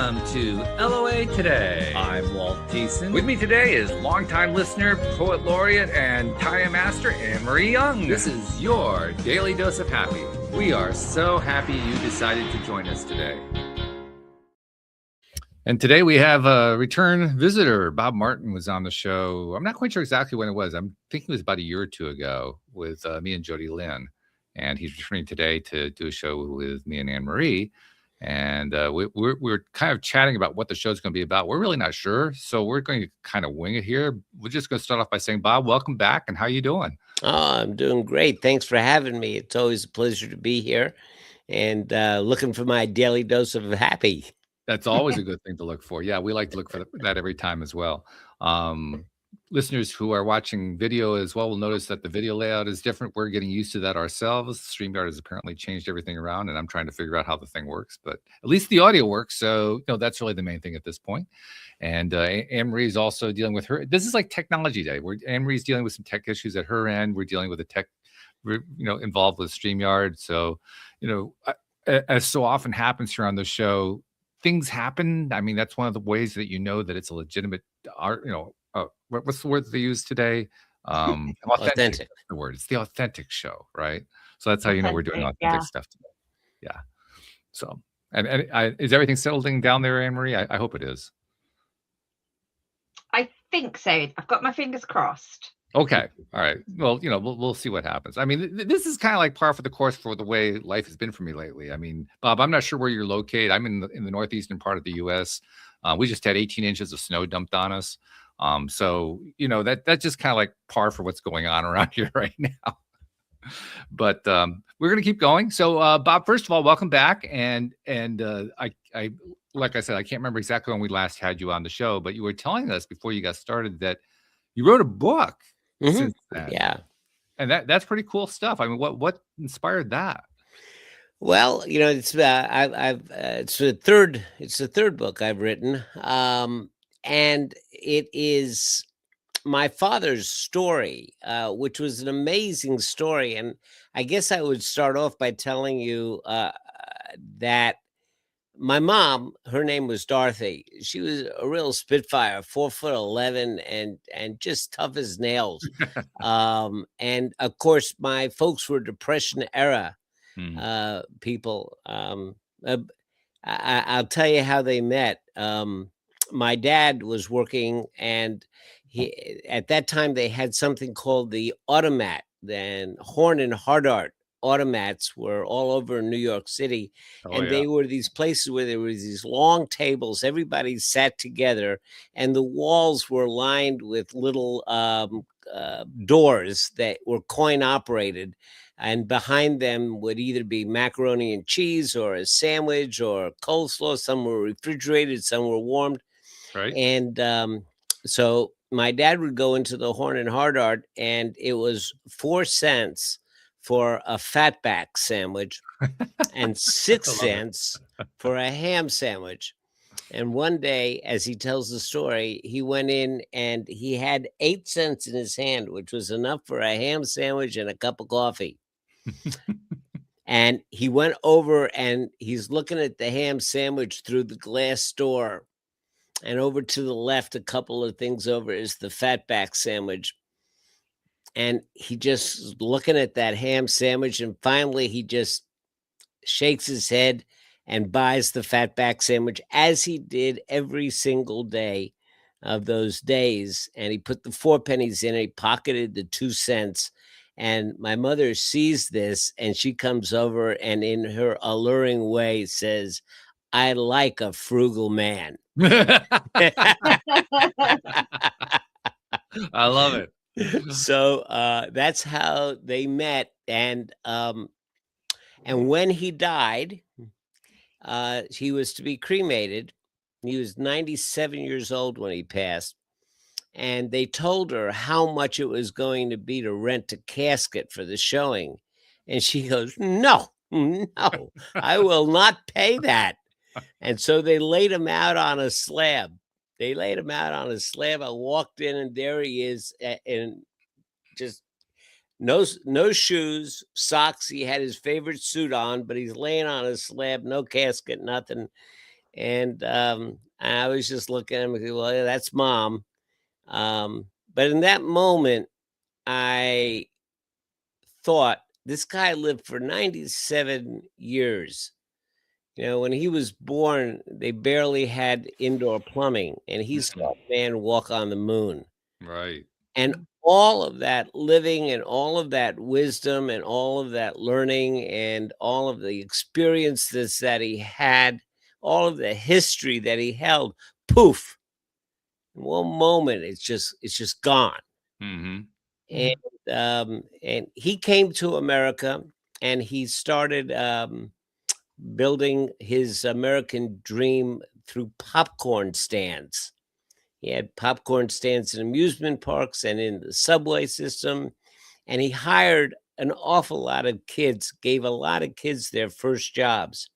welcome to LOA Today. I'm Walt Thiessen. With me today is longtime listener, poet laureate, and Taya Master, Anne-Marie Young. This is your Daily Dose of Happy. We are so happy you decided to join us today. And today we have a return visitor. Bob Martin was on the show. I'm not quite sure exactly when it was. I'm thinking it was about a year or two ago with me and Jody Lynn. And he's returning today to do a show with me and Anne-Marie. And we're kind of chatting about what the show's going to be about. We're really not sure, so we're going to kind of wing it here. We're just going to start off by saying, Bob, welcome back, and how you doing? Oh, I'm doing great. Thanks for having me. It's always a pleasure to be here, and looking for my daily dose of happy. That's always a good thing to look for. Yeah, we like to look for that every time as well. Listeners who are watching video as well will notice that the video layout is different. We're getting used to that ourselves. Streamyard has apparently changed everything around, and I'm trying to figure out how the thing works. But at least the audio works, so that's really the main thing at this point. And Anne-Marie is also dealing with her. This is like technology day. Anne-Marie's dealing with some tech issues at her end. We're dealing with the tech, involved with Streamyard. So, as so often happens here on the show, things happen. I mean, that's one of the ways that that it's a legitimate art. What's the word they use today? Authentic. That's the word. It's the authentic show, right? So that's how we're doing authentic stuff today. Yeah. So, and is everything settling down there, Anne-Marie? I hope it is. I think so. I've got my fingers crossed. Okay. All right. Well, we'll see what happens. I mean, this is kind of like par for the course for the way life has been for me lately. I mean, Bob, I'm not sure where you're located. I'm in the northeastern part of the U.S. We just had 18 inches of snow dumped on us. So that's just kind of like par for what's going on around here right now. But we're gonna keep going. So Bob, first of all, welcome back. And I like I said, I can't remember exactly when we last had you on the show, but you were telling us before you got started that you wrote a book since then. Yeah. And that's pretty cool stuff. I mean, what inspired that? Well, it's the third book I've written. And it is my father's story, which was an amazing story. And I guess I would start off by telling you that my mom, her name was Dorothy. She was a real spitfire, 4'11", and just tough as nails. And of course, my folks were Depression era people. I'll tell you how they met. My dad was working, and at that time they had something called the automat. Then Horn and Hardart automats were all over New York City, they were these places where there were these long tables. Everybody sat together, and the walls were lined with little doors that were coin operated. And behind them would either be macaroni and cheese or a sandwich or coleslaw. Some were refrigerated, some were warmed. Right. And so my dad would go into the Horn and Hardart, and it was 4 cents for a fatback sandwich and 6 cents for a ham sandwich. And one day, as he tells the story, he went in and he had 8 cents in his hand, which was enough for a ham sandwich and a cup of coffee. And he went over and he's looking at the ham sandwich through the glass door. And over to the left, a couple of things over, is the fatback sandwich. And he just looking at that ham sandwich, and finally he just shakes his head and buys the fatback sandwich, as he did every single day of those days. And he put the 4 pennies in, and he pocketed the 2 cents. And my mother sees this, and she comes over and in her alluring way says, "I like a frugal man." I love it. So that's how they met. And when he died, he was to be cremated. He was 97 years old when he passed. And they told her how much it was going to be to rent a casket for the showing. And she goes, no, I will not pay that. And so they laid him out on a slab. I walked in, and there he is, and just no shoes, socks. He had his favorite suit on, but he's laying on a slab, no casket, nothing. And I was just looking at him and go, well, yeah, that's mom. But in that moment, I thought this guy lived for 97 years. You know, when he was born, they barely had indoor plumbing, and he saw a man walk on the moon. Right. And all of that living and all of that wisdom and all of that learning and all of the experiences that he had, all of the history that he held, poof, in one moment, it's just gone. Mhm. And and he came to America and he started building his American dream through popcorn stands. He had popcorn stands in amusement parks and in the subway system. And he hired an awful lot of kids, gave a lot of kids their first jobs.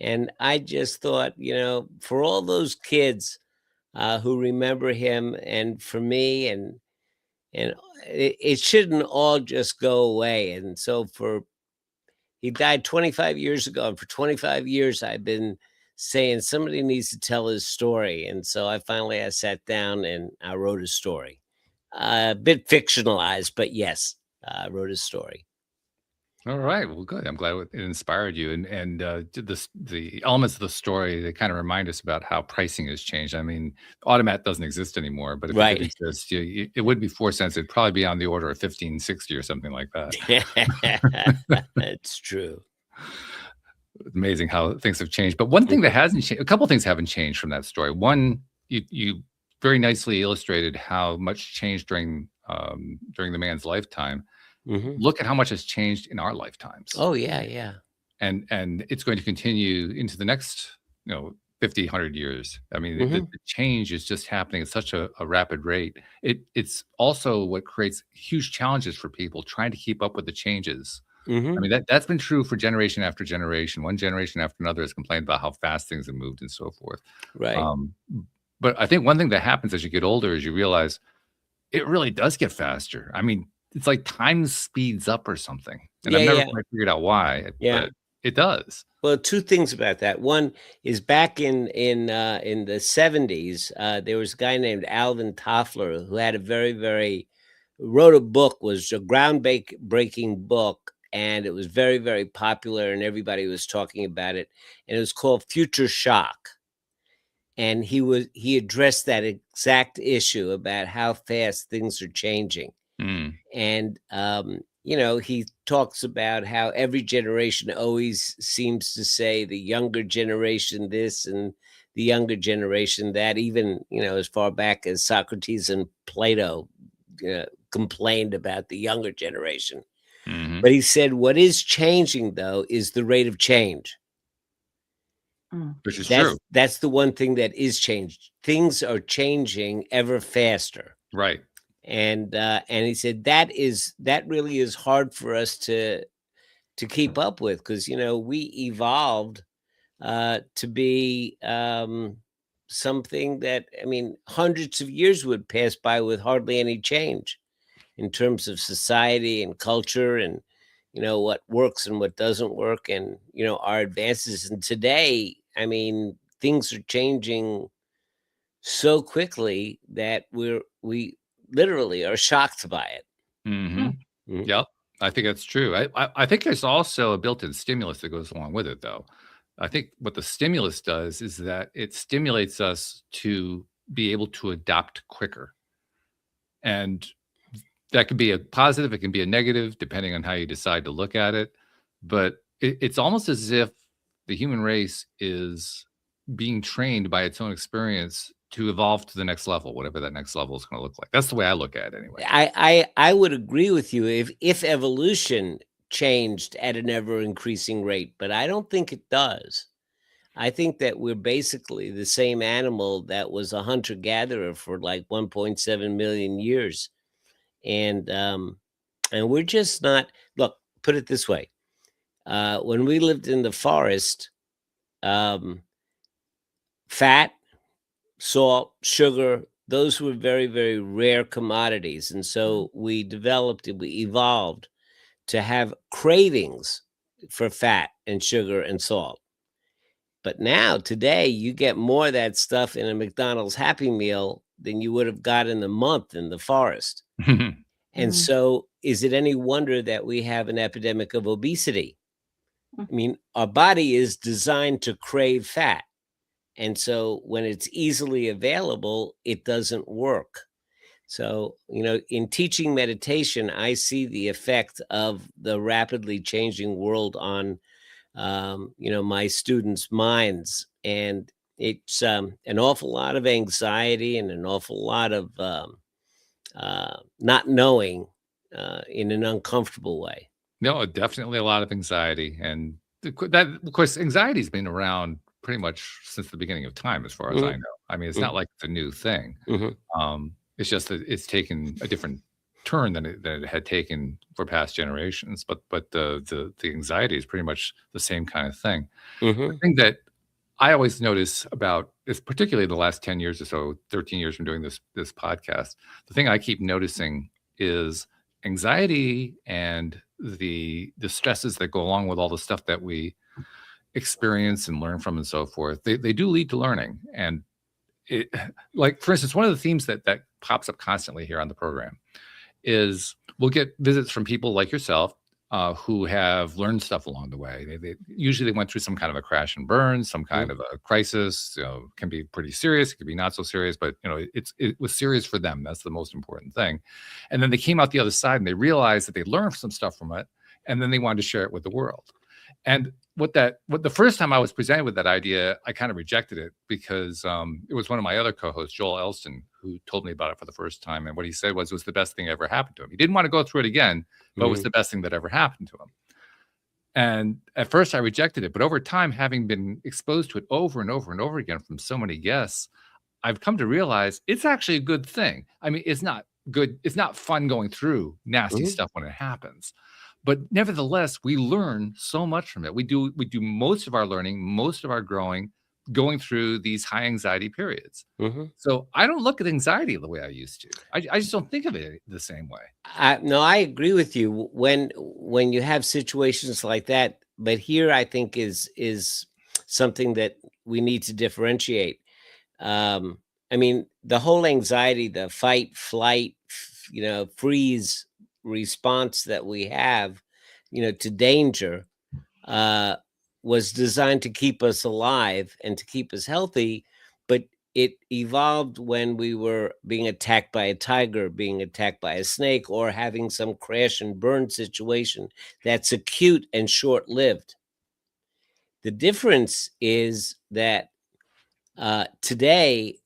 And I just thought, for all those kids who remember him, and for me, and it shouldn't all just go away. And so he died 25 years ago, and for 25 years I've been saying somebody needs to tell his story. And so I sat down and I wrote a story. A bit fictionalized, but yes, I wrote a story. All right. Well, good. I'm glad it inspired you. And the elements of the story, they kind of remind us about how pricing has changed. I mean, automat doesn't exist anymore, but if it did Right. exist, it would be 4 cents. It'd probably be on the order of 15.60 or something like that. It's true. Amazing how things have changed. But one thing that hasn't changed, a couple things haven't changed from that story. One, you very nicely illustrated how much changed during the man's lifetime. Mhm. Look at how much has changed in our lifetimes. Oh, yeah, yeah. And it's going to continue into the next 50, 100 years. I mean, Mhm. the change is just happening at such a rapid rate. It's also what creates huge challenges for people trying to keep up with the changes. I Mhm. mean, that's been true for generation after generation. One generation after another has complained about how fast things have moved and so forth. Right. Um, but I think one thing that happens as you get older is you realize it really does get faster. I mean, it's like time speeds up or something, and I've Yeah, never yeah, quite figured out why, yeah. but it does. Well, 2 things about that. One is back in the '70s, there was a guy named Alvin Toffler who had a very, very wrote a book, was a breaking book, and it was very, very popular, and everybody was talking about it, and it was called Future Shock. And he addressed that exact issue about how fast things are changing. Mm, And he talks about how every generation always seems to say the younger generation this and the younger generation that, even as far back as Socrates and Plato complained about the younger generation. mhm, But he said what is changing though is the rate of change. Mm. which is true. That's the one thing that is changed. Things are changing ever faster. Right. And he said that really is hard for us to keep up with, because we evolved to be something that, I mean, hundreds of years would pass by with hardly any change in terms of society and culture, and what works and what doesn't work, and our advances. And today, I mean, things are changing so quickly that we literally are shocked by it. Mm. Mhm. Mhm. Yep. I think that's true. I think there's also a built-in stimulus that goes along with it, though. I think what the stimulus does is that it stimulates us to be able to adapt quicker. And that can be a positive, it can be a negative, depending on how you decide to look at it. But it's almost as if the human race is being trained by its own experience to evolve to the next level, whatever that next level is going to look like. That's the way I look at it anyway. I would agree with you if evolution changed at an ever increasing rate, but I don't think it does. I think that we're basically the same animal that was a hunter gatherer for like 1.7 million years, and we're just not. Look, put it this way: when we lived in the forest, um, fat, salt, sugar, those were very, very rare commodities. And so we developed and we evolved to have cravings for fat and sugar and salt. But now, today, you get more of that stuff in a McDonald's Happy Meal than you would have got in a month in the forest. And Mm. so, is it any wonder that we have an epidemic of obesity? Mm. I mean, our body is designed to crave fat. And so, when it's easily available, it doesn't work. So, in teaching meditation, I see the effect of the rapidly changing world on, my students' minds. And it's an awful lot of anxiety and an awful lot of not knowing in an uncomfortable way. No, definitely a lot of anxiety, and that, of course, anxiety's been around pretty much since the beginning of time, as far as I Mhm, know. I mean, it's not mhm, like it's a new thing. mhm, It's just that it's taken a different turn than it had taken for past generations, but the anxiety is pretty much the same kind of thing. The mhm, thing that I always notice about is, particularly the last 10 years or so, 13 years from doing this podcast, the thing I keep noticing is anxiety and the stresses that go along with all the stuff that we experience and learn from and so forth. They do lead to learning. And it, like, for instance, one of the themes that pops up constantly here on the program is we'll get visits from people like yourself, who have learned stuff along the way. They usually they went through some kind of a crash and burn, some kind mhm, of a crisis. Can be pretty serious, it can be not so serious, but it was serious for them. That's the most important thing. And then they came out the other side and they realized that they learned some stuff from it, and then they wanted to share it with the world. And what the first time I was presented with that idea, I kind of rejected it because it was one of my other co-hosts, Joel Elston, who told me about it for the first time. And what he said was it was the best thing ever happened to him. He didn't want to go through it again, but it was mhm, the best thing that ever happened to him. And at first I rejected it, but over time, having been exposed to it over and over and over again from so many guests, I've come to realize it's actually a good thing. I mean, it's not good. It's not fun going through nasty mhm, stuff when it happens. But nevertheless, we learn so much from it. We do most of our learning, most of our growing, going through these high anxiety periods. mhm. So I don't look at anxiety the way I used to. I just don't think of it the same way. No, I agree with you. When you have situations like that, but here I think is something that we need to differentiate. Um, I mean, the whole anxiety, the fight, flight, freeze response that we have, to danger, uh, was designed to keep us alive and to keep us healthy, but it evolved when we were being attacked by a tiger, being attacked by a snake, or having some crash and burn situation that's acute and short lived. The difference is that today,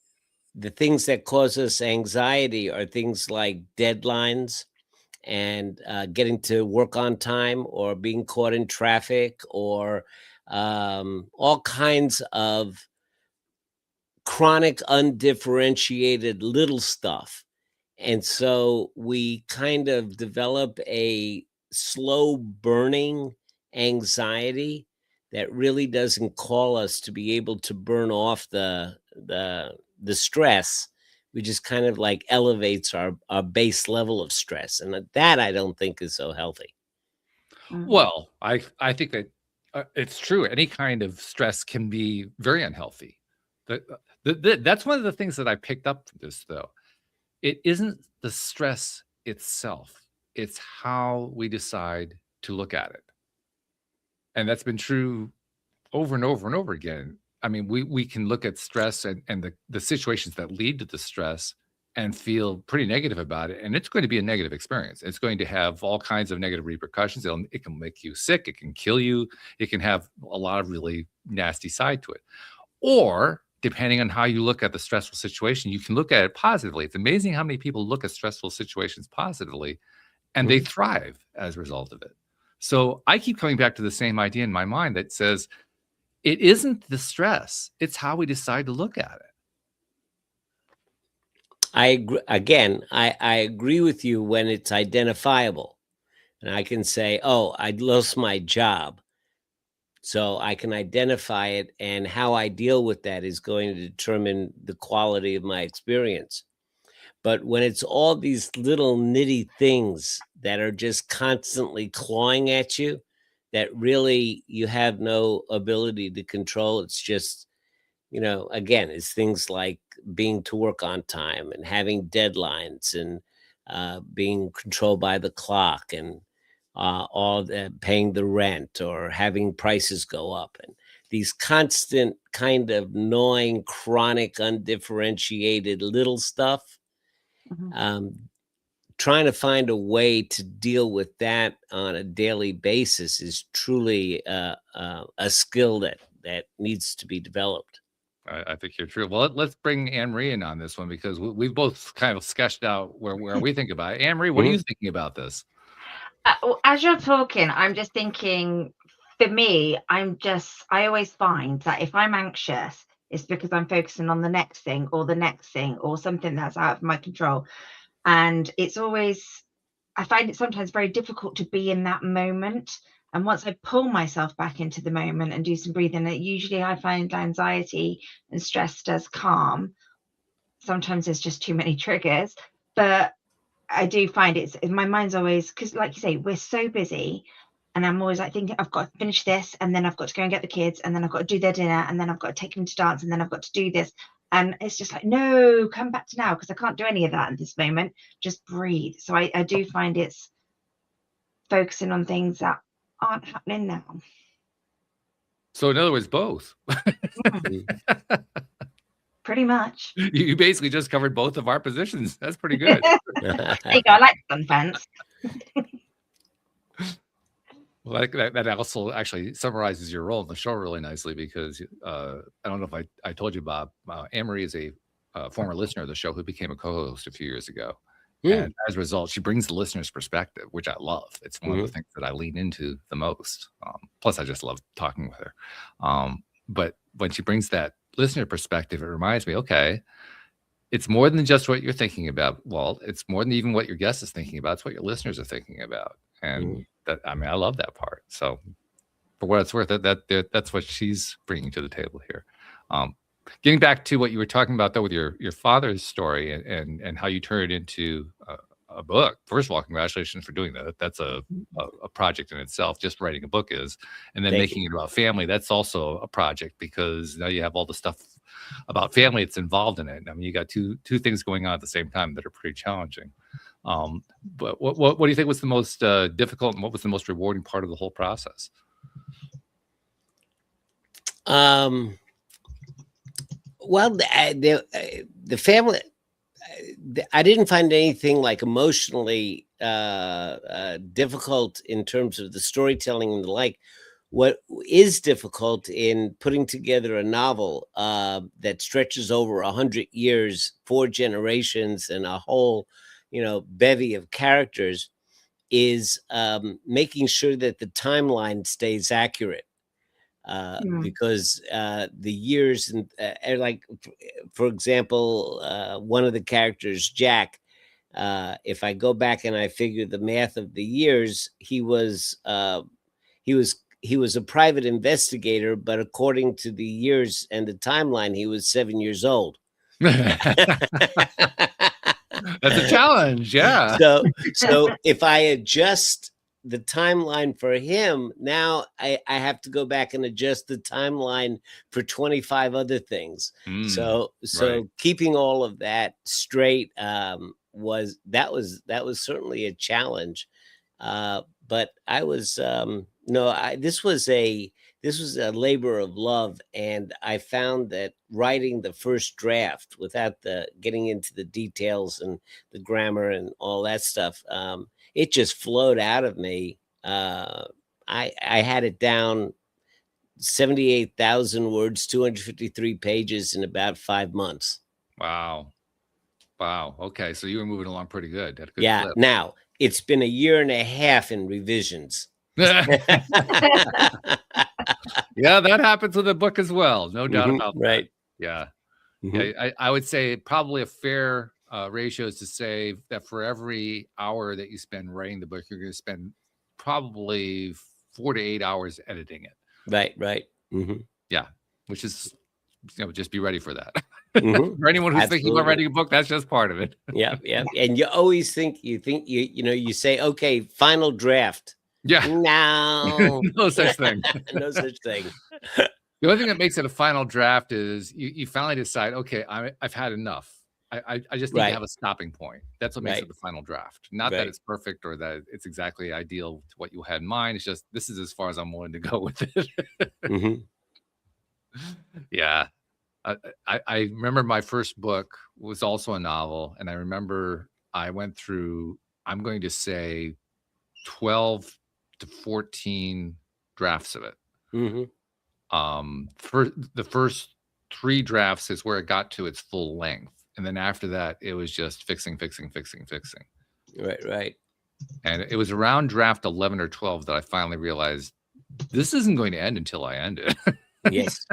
the things that cause us anxiety are things like deadlines and getting to work on time, or being caught in traffic, or all kinds of chronic, undifferentiated little stuff. And so we kind of develop a slow burning anxiety that really doesn't call us to be able to burn off the stress. We just kind of like elevates our base level of stress. And that I don't think is so healthy. Mm. Well, I think that it's true. Any kind of stress can be very unhealthy. That's one of the things that I picked up from this, though. It isn't the stress itself, it's how we decide to look at it. And that's been true over and over and over again. I mean, we can look at stress and the situations that lead to the stress and feel pretty negative about it, and it's going to be a negative experience. It's going to have all kinds of negative repercussions. It can make you sick, it can kill you, it can have a lot of really nasty side to it. Or depending on how you look at the stressful situation, you can look at it positively. It's amazing how many people look at stressful situations positively and they Mhm. thrive as a result of it. So I keep coming back to the same idea in my mind that says it isn't the stress, it's how we decide to look at it. I agree. Again, I agree with you when it's identifiable. And I can say, oh, I lost my job. So I can identify it, and how I deal with that is going to determine the quality of my experience. But when it's all these little nitty things that are just constantly clawing at you, that really you have no ability to control. It's just, again, it's things like being to work on time and having deadlines and being controlled by the clock and all that, paying the rent or having prices go up, and these constant kind of gnawing, chronic, undifferentiated little stuff. Mhm. Trying to find a way to deal with that on a daily basis is truly a skill that needs to be developed. I think you're true. Well, let's bring Anne Marie in on this one because we've both kind of sketched out where we think about it. Anne Marie, what are you thinking about this? As you're talking, I'm just thinking, for me, I always find that if I'm anxious, it's because I'm focusing on the next thing or the next thing or something that's out of my control. And it's always, I find it sometimes very difficult to be in that moment. And once I pull myself back into the moment and do some breathing, usually I find anxiety and stress does calm. Sometimes there's just too many triggers, but I do find my mind's always, because like you say, we're so busy, and I'm always like thinking I've got to finish this, and then I've got to go and get the kids, and then I've got to do their dinner, and then I've got to take them to dance, and then I've got to do this. And it's just like, no, come back to now, because I can't do any of that in this moment. Just breathe. So I do find it's focusing on things that aren't happening now. So in other words, both. Pretty much. You basically just covered both of our positions. That's pretty good. There you go. I like sun fence. Well, that also actually summarizes your role in the show really nicely because I don't know if I told you, Bob, Anne Marie is a former listener of the show who became a co-host a few years ago. And as a result, she brings the listener's perspective, which I love. It's one of the things that I lean into the most. Plus, I just love talking with her. But when she brings that listener perspective, it reminds me, okay, it's more than just what you're thinking about, Walt. It's more than even what your guest is thinking about. It's what your listeners are thinking about. And I love that part. So for what it's worth, that's what she's bringing to the table here. Getting back to what you were talking about, though, with your father's story and how you turned it into a book. First of all, congratulations for doing that. That's a project in itself. Just writing a book is, and then making it about family. That's also a project because now you have all the stuff about family that's involved in it. I mean, you got two things going on at the same time that are pretty challenging. But what do you think was the most difficult, and what was the most rewarding part of the whole process? Well, the family, I didn't find anything like emotionally difficult in terms of the storytelling and the like. What is difficult in putting together a novel that stretches over 100 years, 4 generations, and a whole, bevy of characters is making sure that the timeline stays accurate. Because the years and like, for example, one of the characters, Jack, if I go back and I figure the math of the years, he was a private investigator, but according to the years and the timeline, he was 7 years old. That's a challenge, yeah. So if I adjust the timeline for him, now I have to go back and adjust the timeline for 25 other things. So right. Keeping all of that straight was certainly a challenge. But I was this was a labor of love, and I found that writing the first draft without getting into the details and the grammar and all that stuff, it just flowed out of me. I had it down 78,000 words, 253 pages in about 5 months. Wow. Okay, so you were moving along pretty good. Had a good clip. Now it's been 1.5 years in revisions. Yeah, that happens with a book as well. No doubt about that. Right. Yeah. Yeah. I would say probably a fair ratio is to say that for every hour that you spend writing the book, you're going to spend probably 4 to 8 hours editing it. Right. Yeah. Which is, just be ready for that. For anyone who's thinking about writing a book, that's just part of it. Yeah. And you always think, you say, okay, final draft. Yeah. No, No such thing. no such thing. The only thing that makes it a final draft is you finally decide, okay, I've had enough. I just need to Right, have a stopping point. That's what makes it right, the final draft. Not that right. it's perfect or that it's exactly ideal to what you had in mind. It's just this is as far as I'm willing to go with it. Hmm. Yeah. I remember my first book was also a novel, and I remember I went through, I'm going to say 12 to 14 drafts of it. Hmm. For the first 3 drafts is where it got to its full length, and then after that, it was just fixing, fixing, fixing, fixing, Right, right. and it was around draft 11 or 12 that I finally realized, "This isn't going to end until I end it." Yes.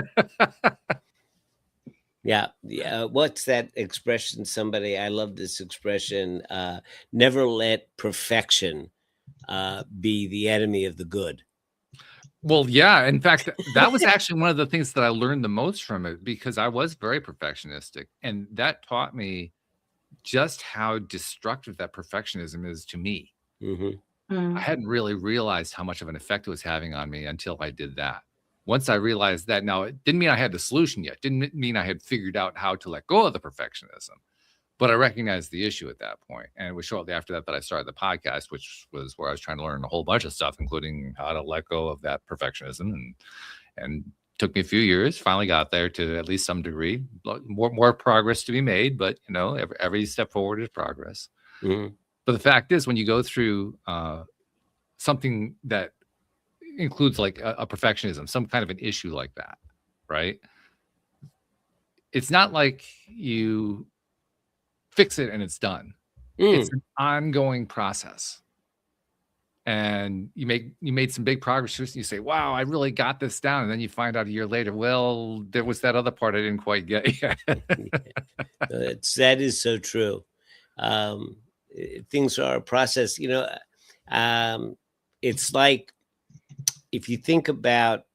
Yeah. Yeah. What's that expression? I love this expression. Never let perfection be the enemy of the good. Well, yeah, in fact, that was actually one of the things that I learned the most from it because I was very perfectionistic, and that taught me just how destructive that perfectionism is to me. Hmm. I Mm. hadn't really realized how much of an effect it was having on me until I did that. Once I realized that, now it didn't mean I had the solution yet, didn't mean I had figured out how to let go of the perfectionism, but I recognized the issue at that point. And it was shortly after that that I started the podcast, which was where I was trying to learn a whole bunch of stuff, including how to let go of that perfectionism. And took me a few years, finally got there to at least some degree. More progress to be made, but every step forward is progress. Hmm. But the fact is, when you go through something that includes like a perfectionism, some kind of an issue like that, right? It's not like you fix it and it's done. It's Mm. an ongoing process. And you made some big progress and you say, wow, I really got this down. And then you find out a year later, well, there was that other part I didn't quite get yet. That is so true. Things are a process. Um, it's like if you think about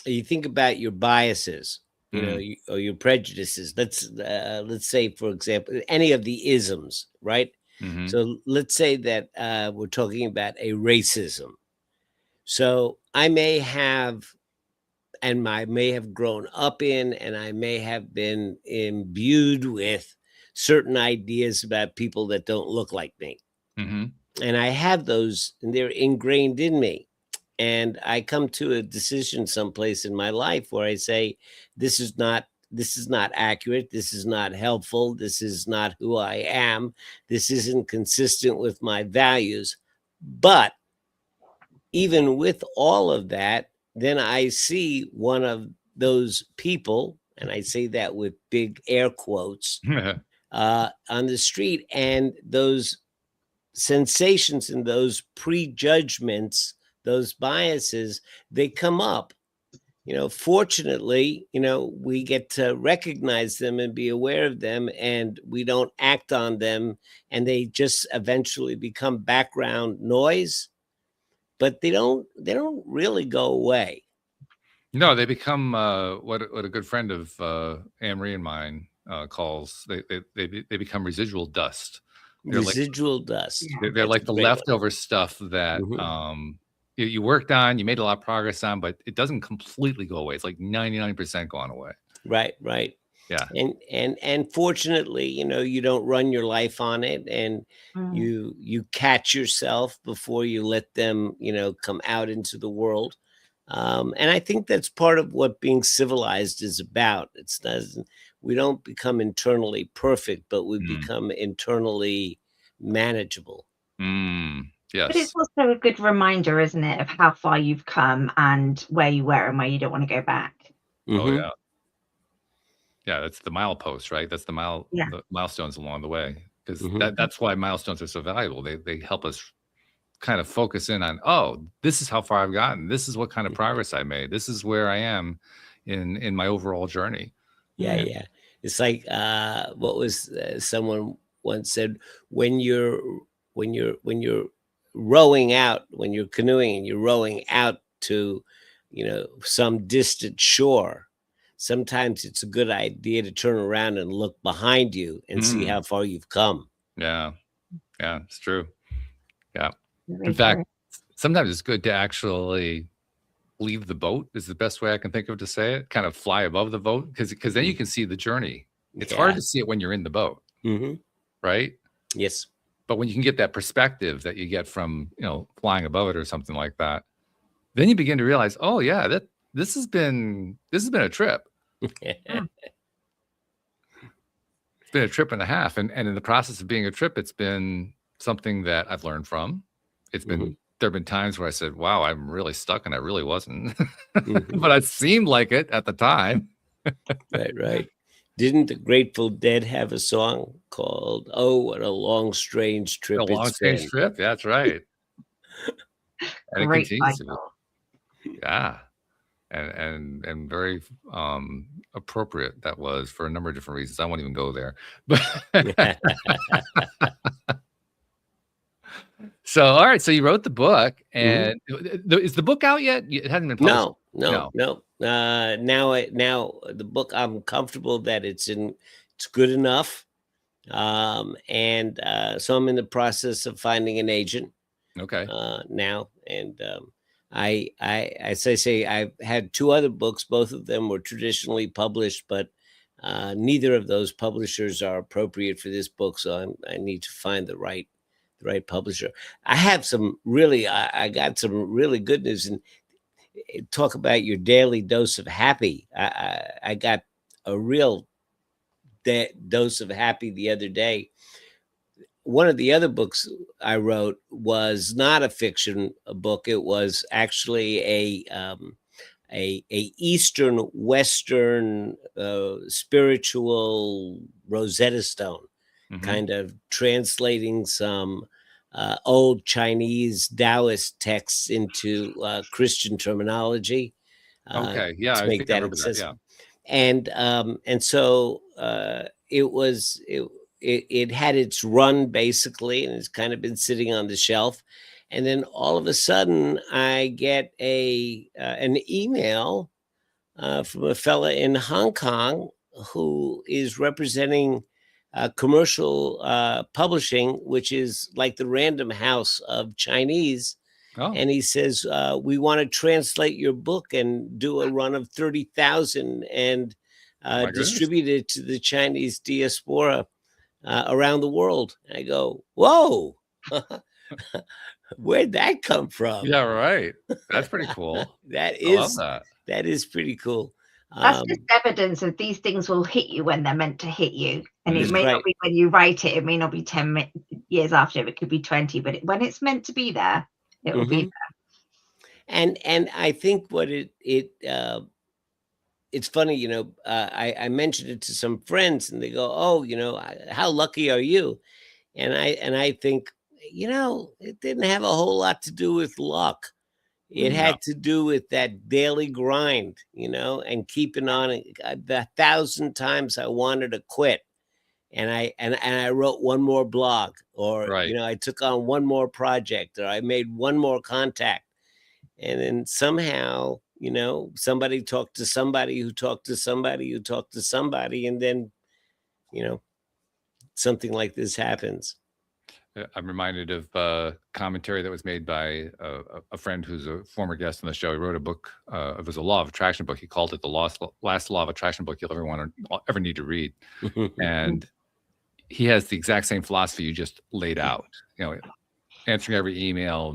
your biases, Mm, or your prejudices. Let's say, for example, any of the isms, right? mhm. So let's say that we're talking about a racism. So I may have, and I may have grown up in, and I may have been imbued with certain ideas about people that don't look like me. Mhm. And I have those, and they're ingrained in me. And I come to a decision someplace in my life where I say, this is not accurate. This is not helpful. This is not who I am. This isn't consistent with my values. But even with all of that, then I see one of those people, and I say that with big air quotes, on the street, and those sensations and those prejudgments, those biases, they come up. Fortunately, we get to recognize them and be aware of them, and we don't act on them, and they just eventually become background noise, but they don't really go away. No, they become what a good friend of Anne Marie and mine calls, they become residual dust. They're like Residual dust. Yeah. they're That's like a the great one. leftover stuff that Mhm. you worked on, you made a lot of progress on, but it doesn't completely go away. It's like 99% gone away. Right, right. Yeah. And fortunately, you don't run your life on it, and Mm. you catch yourself before you let them, come out into the world. And I think that's part of what being civilized is about. It's doesn't We don't become internally perfect, but we Mm. become internally manageable. Mm. But it's Yes. also a good reminder, isn't it, of how far you've come and where you were and where you don't want to go back. Oh Hmm. yeah. Yeah, that's the milepost, right? That's Yeah. the milestones along the way. Because Hmm. that's why milestones are so valuable. They help us kind of focus in on, oh, this is how far I've gotten. This is what kind of progress I made. This is where I am in my overall journey. Yeah, Mm. yeah. It's like what was someone once said, when you're when you're rowing out, when you're canoeing and you're rowing out to, some distant shore, sometimes it's a good idea to turn around and look behind you and see Mm. how far you've come. Yeah. Yeah, it's true. Yeah. Very In true. fact, sometimes it's good to actually leave the boat is the best way I can think of to say it, kind of fly above the boat because then you can see the journey. It's hard Yeah. to see it when you're in the boat, Hmm. right? Yes. But when you can get that perspective that you get from, flying above it or something like that, then you begin to realize, oh yeah, that this has been a trip. Mm. It's been a trip and a half. And in the process of being a trip, it's been something that I've learned from. It's Hmm. been there have been times where I said, wow, I'm really stuck and I really wasn't. Hmm. But it seemed like it at the time. Right, right. Didn't the Grateful Dead have a song called "Oh, What a Long Strange A Trip long It's strange Been"? trip. That's right. And it Great continues to be. title. Yeah. And very appropriate that was for a number of different reasons. I won't even go there. But so all right, so you wrote the book, and is the book out yet? It hasn't been published. No. Now the book, I'm comfortable that it's good enough, and so I'm in the process of finding an agent Okay. now, and as I say, I've had two other books. Both of them were traditionally published, but neither of those publishers are appropriate for this book. So I need to find the right publisher. I have some really, I got some really good news. And talk about your daily dose of happy. I got a real dose of happy the other day. One of the other books I wrote was not a fiction book. It was actually a Eastern Western spiritual Rosetta Stone, kind of translating some old Chinese Taoist texts into Christian terminology Okay. Yeah, to I make think I that remember that. Yeah. accessible. And so it had its run basically, and it's kind of been sitting on the shelf. And then all of a sudden, I get an email from a fella in Hong Kong who is representing commercial publishing, which is like the Random House of Chinese. Oh, And he says, we want to translate your book and do a run of 30,000 and my goodness. distribute it to the Chinese diaspora around the world. And I go, whoa, where'd that come from? Yeah, right. That's pretty cool. That I love is that. that is pretty cool. That's just evidence of these things will hit you when they're meant to hit you. And it That's may not right. be when you write it, it may not be 10 years after, it could be 20, but when it's meant to be there, it will be there. And I think what it's funny, I mentioned it to some friends and they go, oh, how lucky are you? And I think, it didn't have a whole lot to do with luck. It No. had to do with that daily grind, and keeping on it. The 1,000 times I wanted to quit, and I wrote one more blog, or Right. I took on one more project, or I made one more contact, and then somehow, somebody talked to somebody who talked to somebody who talked to somebody, and then, something like this happens. I'm reminded of commentary that was made by a friend who's a former guest on the show. He wrote a book. It was a law of attraction book. He called it the last law of attraction book you'll ever need to read. And he has the exact same philosophy you just laid out. Answering every email,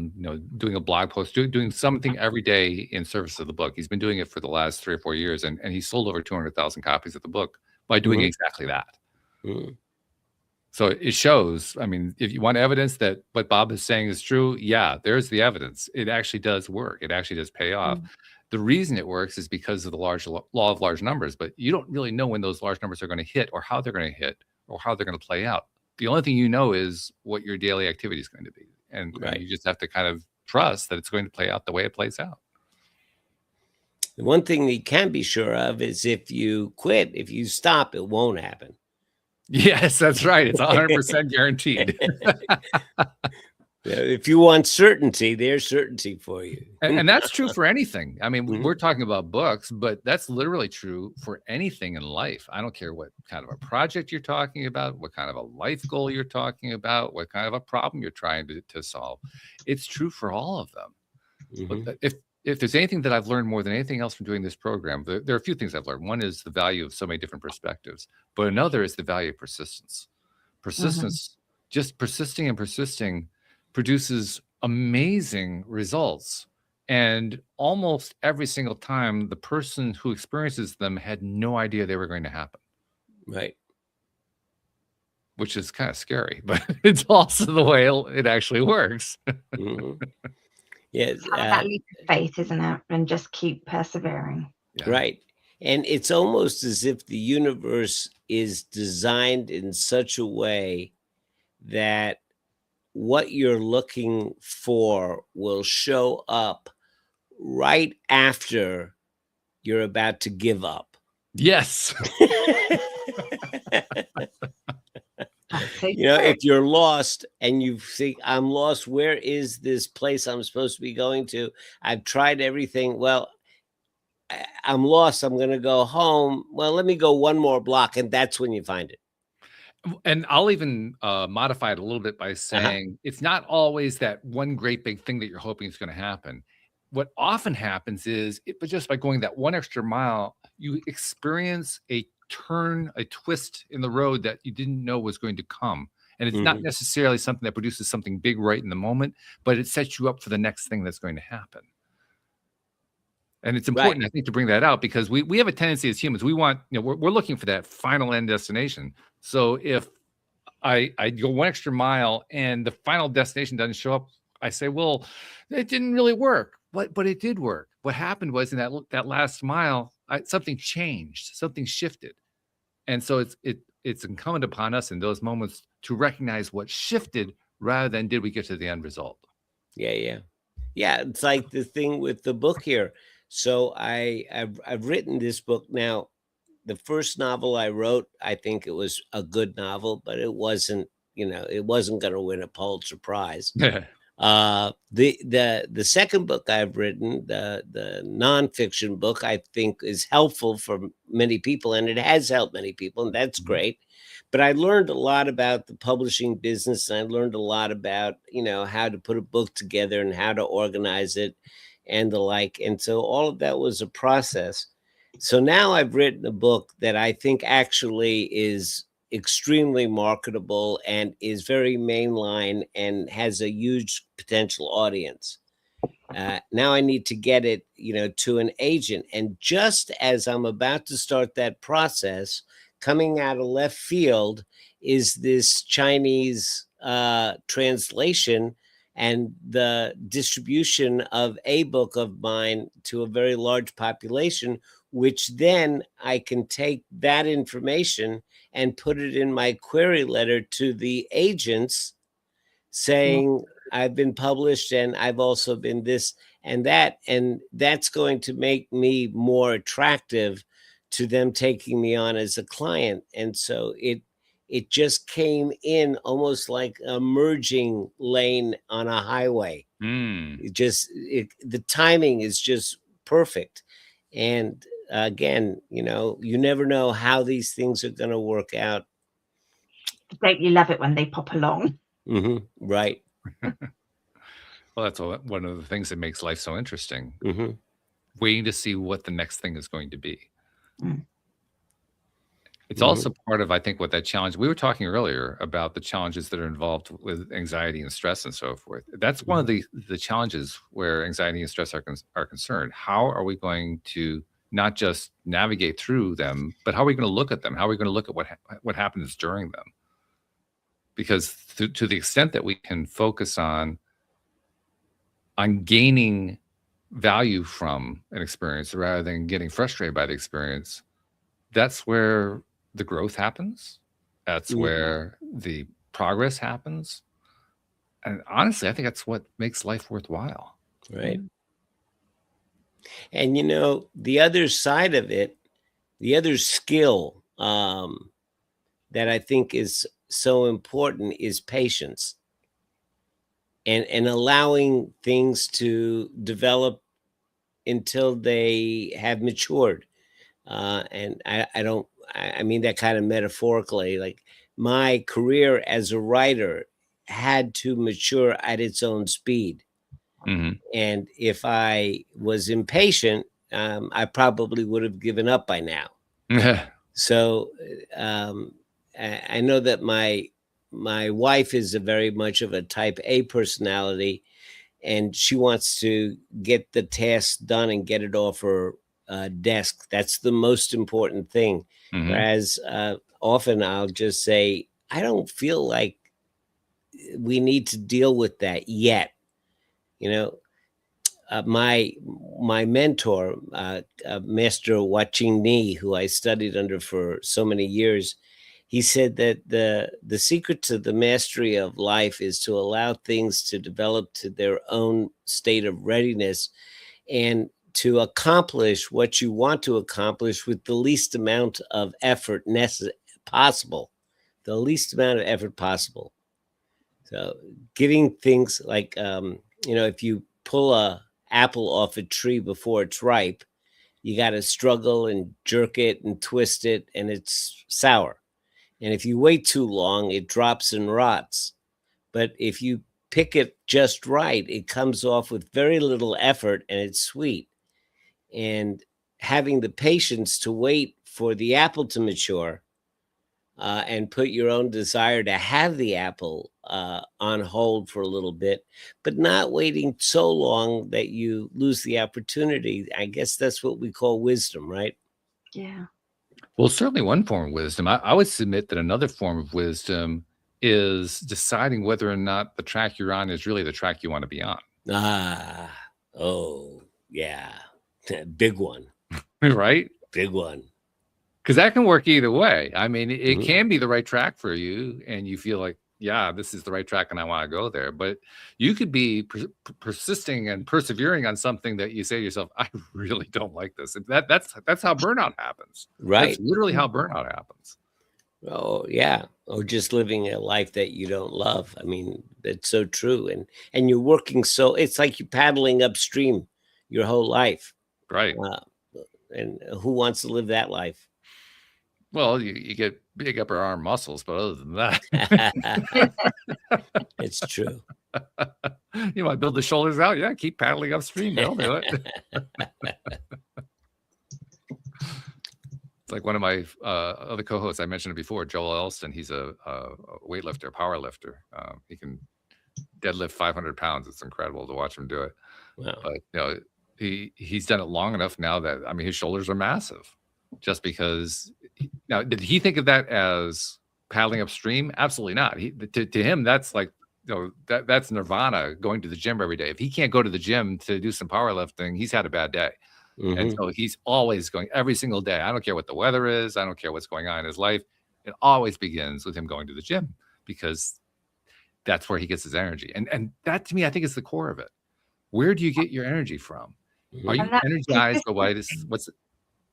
doing a blog post, doing something every day in service of the book. He's been doing it for the last 3 or 4 years, and he sold over 200,000 copies of the book by doing exactly that. So it shows, I mean, if you want evidence that what Bob is saying is true, yeah, there's the evidence. It actually does work. It actually does pay off. The reason it works is because of the law of large numbers, but you don't really know when those large numbers are going to hit or how they're going to hit or how they're going to play out. The only thing you know is what your daily activity is going to be. And you just have to kind of trust that it's going to play out the way it plays out. The one thing that you can be sure of is if you quit, if you stop, it won't happen. Yes, that's right. It's 100% guaranteed. If you want certainty, there's certainty for you. And that's true for anything. I mean, Mhm. we're talking about books, but that's literally true for anything in life. I don't care what kind of a project you're talking about, what kind of a life goal you're talking about, what kind of a problem you're trying to solve. It's true for all of them. Mhm. But if there's anything that I've learned more than anything else from doing this program, there are a few things I've learned. One is the value of so many different perspectives, but another is the value of persistence. Persistence, just persisting and persisting, produces amazing results. And almost every single time, the person who experiences them had no idea they were going to happen, Right. which is kind of scary, but it's also the way it actually works. Mhm. Yes. It's having that leap of faith, isn't it? And just keep persevering. Yeah. Right. And it's almost as if the universe is designed in such a way that what you're looking for will show up right after you're about to give up. Yes. That's so You know, true. if you're lost and you think, I'm lost, where is this place I'm supposed to be going to? I've tried everything. Well, I'm lost. I'm going to go home. Well, let me go one more block. And that's when you find it. And I'll even modify it a little bit by saying it's not always that one great big thing that you're hoping is going to happen. What often happens is, but just by going that one extra mile, you experience a turn, a twist in the road that you didn't know was going to come. And it's not Mhm. necessarily something that produces something big right in the moment, but it sets you up for the next thing that's going to happen. And it's Right. important, I think, to bring that out because we have a tendency as humans, we want, we're looking for that final end destination. So if I go one extra mile and the final destination doesn't show up, I say, well, it didn't really work. But it did work. What happened was in that last mile, something changed, something shifted. And so it's incumbent upon us in those moments to recognize what shifted rather than did we get to the end result. Yeah, yeah. Yeah, it's like the thing with the book here. So I've written this book now. The first novel I wrote, I think it was a good novel, but it wasn't, it wasn't going to win a Pulitzer Prize. The second book I've written, the nonfiction book, I think is helpful for many people, and it has helped many people, and that's Mhm. great. But I learned a lot about the publishing business, and I learned a lot about how to put a book together and how to organize it, and the like. And so all of that was a process. So now I've written a book that I think actually is extremely marketable and is very mainline and has a huge potential audience. Now I need to get it, to an agent. And just as I'm about to start that process, coming out of left field is this Chinese translation and the distribution of a book of mine to a very large population, which then I can take that information and put it in my query letter to the agents saying, I've been published and I've also been this and that. And that's going to make me more attractive to them taking me on as a client. And so it just came in almost like a merging lane on a highway. Mm. The timing is just perfect. And again, you never know how these things are going to work out. Don't you love it when they pop along? Right. Well, that's one of the things that makes life so interesting. Mm-hmm. Waiting to see what the next thing is going to be. Mm. It's also part of, I think, what that challenge, we were talking earlier about the challenges that are involved with anxiety and stress and so forth. That's one of the challenges where anxiety and stress are concerned. How are we going to not just navigate through them, but how are we going to look at them? How are we going to look at what happens during them? Because to the extent that we can focus on gaining value from an experience rather than getting frustrated by the experience, that's where the growth happens. That's where the progress happens. And honestly, I think that's what makes life worthwhile. Right. And the other side of it, the other skill that I think is so important is patience. and allowing things to develop until they have matured. And I mean that kind of metaphorically. Like my career as a writer had to mature at its own speed. Mhm. And if I was impatient, I probably would have given up by now. So I know that my wife is a very much of a type A personality, and she wants to get the task done and get it off her desk. That's the most important thing. Mhm. Whereas often I'll just say, I don't feel like we need to deal with that yet. You know, my mentor, Master Watching Ni, who I studied under for so many years, he said that the secret to the mastery of life is to allow things to develop to their own state of readiness, and to accomplish what you want to accomplish with the least amount of effort possible, the least amount of effort possible. So getting things like, if you pull a apple off a tree before it's ripe, you got to struggle and jerk it and twist it, and it's sour. And if you wait too long, it drops and rots. But if you pick it just right, it comes off with very little effort and it's sweet. And having the patience to wait for the apple to mature, and put your own desire to have the apple on hold for a little bit, but not waiting so long that you lose the opportunity. I guess that's what we call wisdom, right? Yeah. Well, certainly one form of wisdom. I would submit that another form of wisdom is deciding whether or not the track you're on is really the track you want to be on. Ah, oh, yeah. Big one. Right? Big one. Because that can work either way. I mean, it Mhm. can be the right track for you, and you feel like, yeah, this is the right track, and I want to go there. But you could be persisting and persevering on something that you say to yourself, I really don't like this. And that's how burnout happens. That's Right. literally how burnout happens. Oh, yeah. Or just living a life that you don't love. I mean, that's so true. And you're working so it's like you're paddling upstream your whole life. Right. Uh, and who wants to live that life? Well, you get big upper arm muscles, but other than that, It's true. you might build the shoulders out. Yeah, keep paddling upstream. They'll do it. It's like one of my other co-hosts. I mentioned it before, Joel Elston. He's a weightlifter, power lifter. He can deadlift 500 pounds. It's incredible to watch him do it. Wow. But he's done it long enough now that, I mean, his shoulders are massive. Just because. Now, did he think of that as paddling upstream? Absolutely not. To him, that's like, that's nirvana, going to the gym every day. If he can't go to the gym to do some powerlifting, he's had a bad day. And so he's always going every single day. I don't care what the weather is. I don't care what's going on in his life. It always begins with him going to the gym, because that's where he gets his energy. And that, to me, I think is the core of it. Where do you get your energy from? Are you And that's energized by consistency.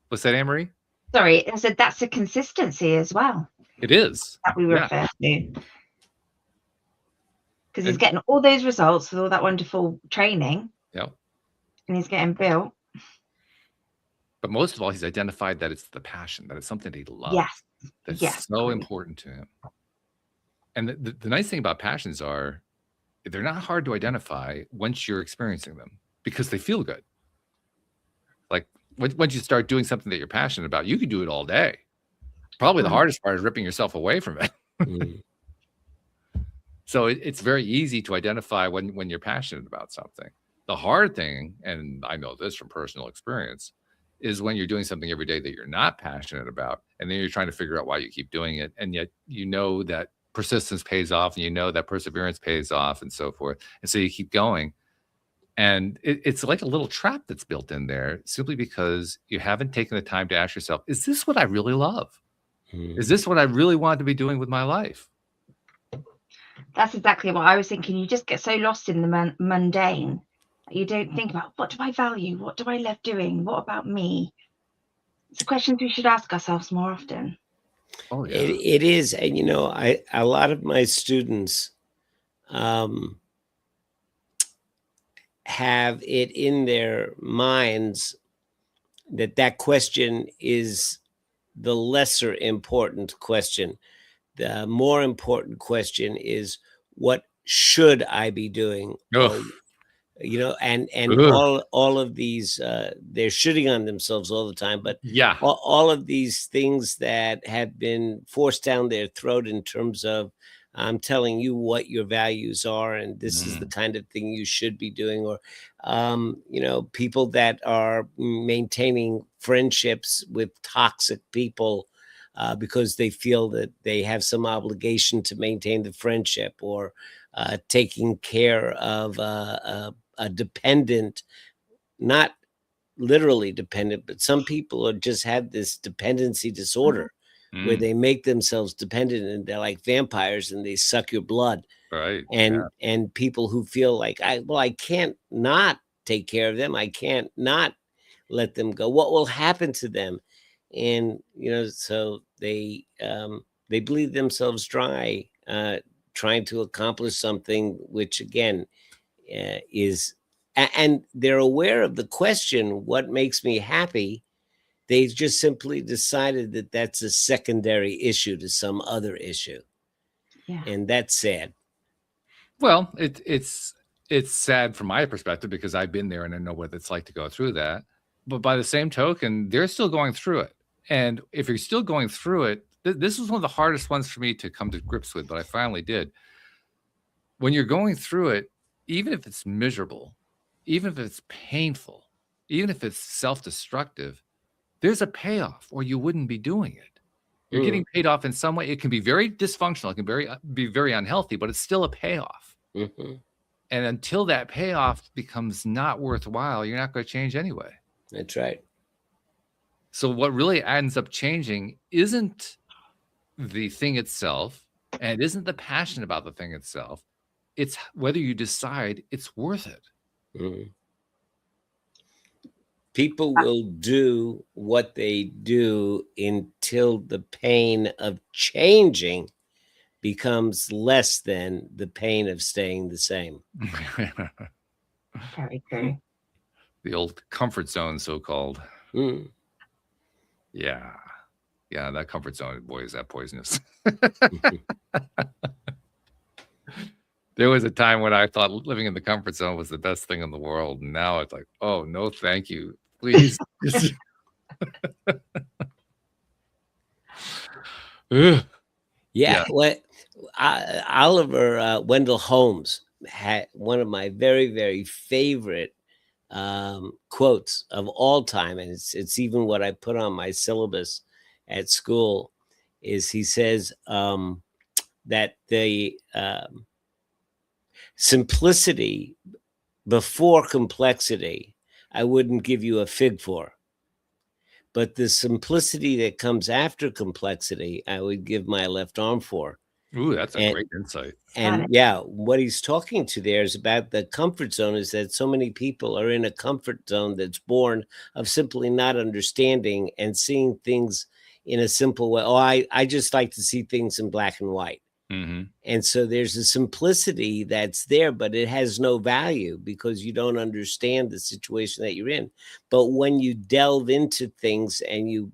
what's that, Anne-Marie? Sorry, I said that's a consistency as well It is. that we Yeah. refer to. Because he's And- getting all those results with all that wonderful training, Yeah. and he's getting built. But most of all, he's identified that it's the passion, that it's something that he loves. Yes. That's Yes. so important to him. And the nice thing about passions are they're not hard to identify once you're experiencing them, because they feel good. Like once you start doing something that you're passionate about, you can do it all day. Probably the Mm. hardest part is ripping yourself away from it. Mhm. So it's very easy to identify when you're passionate about something. The hard thing, and I know this from personal experience, is when you're doing something every day that you're not passionate about, and then you're trying to figure out why you keep doing it, and yet you know that persistence pays off, and you know that perseverance pays off, and so forth. And so you keep going. And it's like a little trap that's built in there, simply because you haven't taken the time to ask yourself, is this what I really love? Mhm. Is this what I really want to be doing with my life? That's exactly what I was thinking. You just get so lost in the mundane. You don't think about, what do I value? What do I love doing? What about me? It's questions we should ask ourselves more often. Oh, yeah. It is. And, a lot of my students, have it in their minds that question is the lesser important question. The more important question is, what should I be doing? Ugh. And Ugh. all of these, they're shitting on themselves all the time, but Yeah. all of these things that have been forced down their throat in terms of, I'm telling you what your values are, and this is the kind of thing you should be doing, or people that are maintaining friendships with toxic people because they feel that they have some obligation to maintain the friendship, or taking care of a dependent, not literally dependent, but some people are just have this dependency disorder where Mm. they make themselves dependent, and they're like vampires and they suck your blood. Right. And people who feel like, I can't not take care of them, I can't not let them go, what will happen to them? And so they bleed themselves dry, trying to accomplish something which again is and they're aware of the question, what makes me happy? They've just simply decided that that's a secondary issue to some other issue. Yeah. And that's sad. Well, it's sad from my perspective because I've been there and I know what it's like to go through that. But by the same token, they're still going through it. And if you're still going through it, this was one of the hardest ones for me to come to grips with, but I finally did. When you're going through it, even if it's miserable, even if it's painful, even if it's self-destructive, there's a payoff or you wouldn't be doing it. You're getting paid off in some way. It can be very dysfunctional. It can be very unhealthy, but it's still a payoff. Mm-hmm. And until that payoff becomes not worthwhile, you're not going to change anyway. That's right. So what really ends up changing isn't the thing itself, and it isn't the passion about the thing itself. It's whether you decide it's worth it. Mm-hmm. People will do what they do until the pain of changing becomes less than the pain of staying the same. Very true. The old comfort zone, so-called. Mm. Yeah. Yeah, that comfort zone, boy, is that poisonous. There was a time when I thought living in the comfort zone was the best thing in the world. And now it's like, oh, no, thank you. Please. Yeah. What Oliver Wendell Holmes had one of my very, very favorite quotes of all time, and it's even what I put on my syllabus at school. Is he says that the simplicity before complexity, I wouldn't give you a fig for. But the simplicity that comes after complexity, I would give my left arm for. Ooh, that's a great insight. And yeah, what he's talking to there is about the comfort zone, is that so many people are in a comfort zone that's born of simply not understanding and seeing things in a simple way. Oh, I just like to see things in black and white. Mm-hmm. And so there's a simplicity that's there, but it has no value because you don't understand the situation that you're in. But when you delve into things and you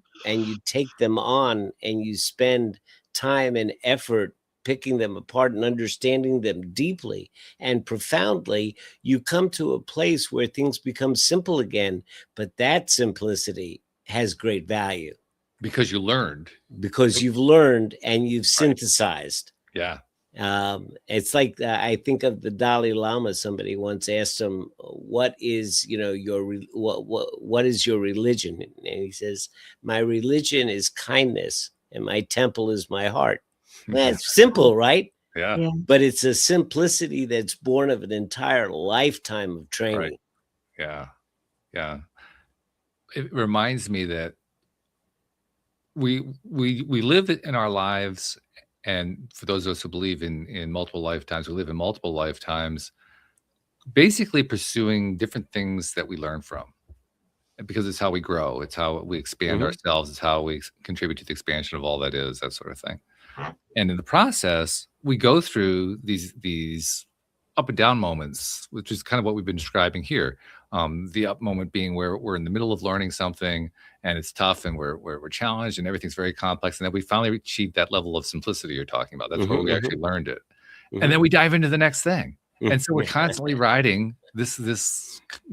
take them on and you spend time and effort picking them apart and understanding them deeply and profoundly, you come to a place where things become simple again. But that simplicity has great value. Because you learned. Because you've learned and you've synthesized. Yeah. It's like I think of the Dalai Lama. Somebody once asked him, "What is what is your religion?" And he says, "My religion is kindness, and my temple is my heart." Well, it's simple, right? Yeah. But it's a simplicity that's born of an entire lifetime of training. Right. Yeah. Yeah. It reminds me that we live in our lives, and for those of us who believe in multiple lifetimes, we live in multiple lifetimes, basically pursuing different things that we learn from, because it's how we grow, it's how we expand ourselves, it's how we contribute to the expansion of all that is, that sort of thing. And in the process, we go through these up and down moments, which is kind of what we've been describing here. The up moment being where we're in the middle of learning something and it's tough and we're challenged and everything's very complex. And then we finally achieved that level of simplicity you're talking about. That's where we actually learned it. And then we dive into the next thing. And so we're constantly riding this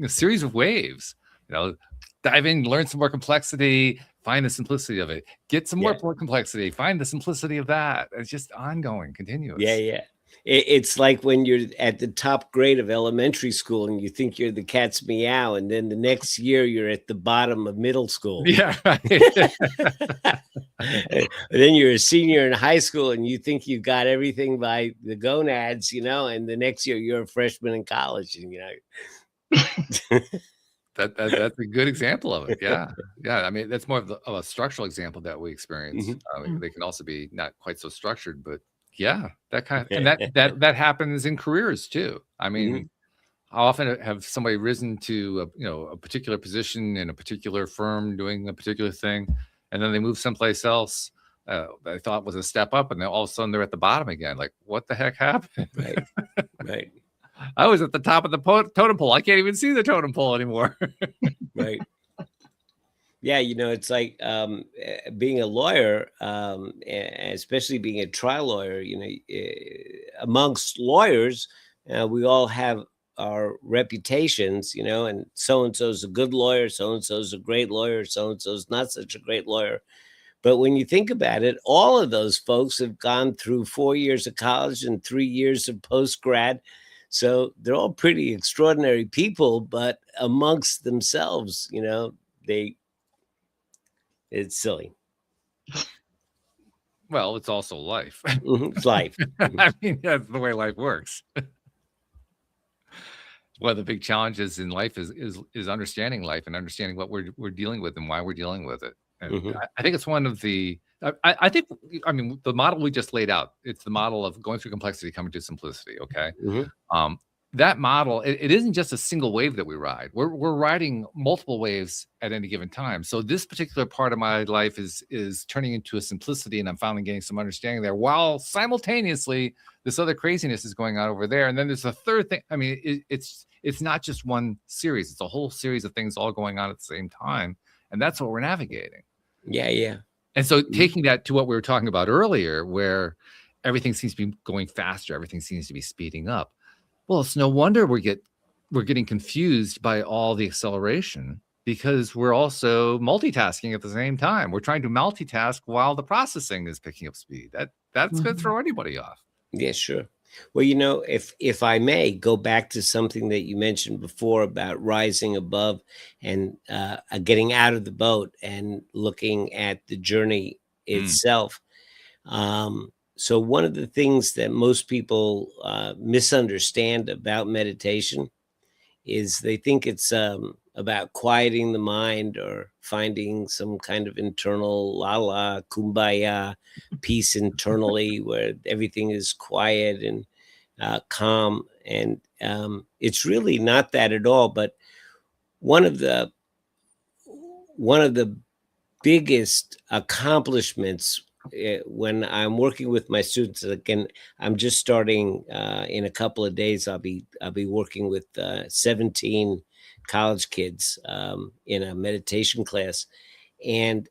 series of waves, dive in, learn some more complexity, find the simplicity of it, get some more complexity, find the simplicity of that. It's just ongoing, continuous. Yeah. It's like when you're at the top grade of elementary school and you think you're the cat's meow, and then the next year you're at the bottom of middle school. Yeah. Right. And then you're a senior in high school and you think you've got everything by the gonads, and the next year you're a freshman in college, and That's a good example of it. Yeah. I mean, that's more of a structural example that we experience. They can also be not quite so structured, but that kind of, and that happens in careers too. I mean, how often have somebody risen to a particular position in a particular firm doing a particular thing, and then they move someplace else they thought was a step up, and then all of a sudden they're at the bottom again. Like, what the heck happened? Right. I was at the top of the totem pole. I can't even see the totem pole anymore. Right. Yeah, it's like being a lawyer, especially being a trial lawyer, amongst lawyers, we all have our reputations, and so-and-so's a good lawyer, so-and-so's a great lawyer, so-and-so's not such a great lawyer. But when you think about it, all of those folks have gone through 4 years of college and 3 years of post-grad. So they're all pretty extraordinary people, but amongst themselves, it's silly. Well, it's also life. It's life. I mean, that's the way life works. One of the big challenges in life is understanding life and understanding what we're dealing with and why we're dealing with it. And I think it's one of the. I mean, the model we just laid out. It's the model of going through complexity, coming to simplicity. Okay. That model, it isn't just a single wave that we ride. We're riding multiple waves at any given time. So this particular part of my life is turning into a simplicity, and I'm finally getting some understanding there, while simultaneously this other craziness is going on over there. And then there's a third thing. I mean, it's not just one series. It's a whole series of things all going on at the same time. And that's what we're navigating. Yeah. And so taking that to what we were talking about earlier, where everything seems to be going faster, everything seems to be speeding up. Well, it's no wonder we're getting confused by all the acceleration, because we're also multitasking at the same time. We're trying to multitask while the processing is picking up speed. That's going to throw anybody off. Yeah, sure. Well, if I may go back to something that you mentioned before about rising above and getting out of the boat and looking at the journey itself. So one of the things that most people misunderstand about meditation is they think it's about quieting the mind or finding some kind of internal la kumbaya peace internally where everything is quiet and calm. And it's really not that at all. But one of the biggest accomplishments when I'm working with my students, again, I'm just starting in a couple of days. I'll be working with 17 college kids in a meditation class, and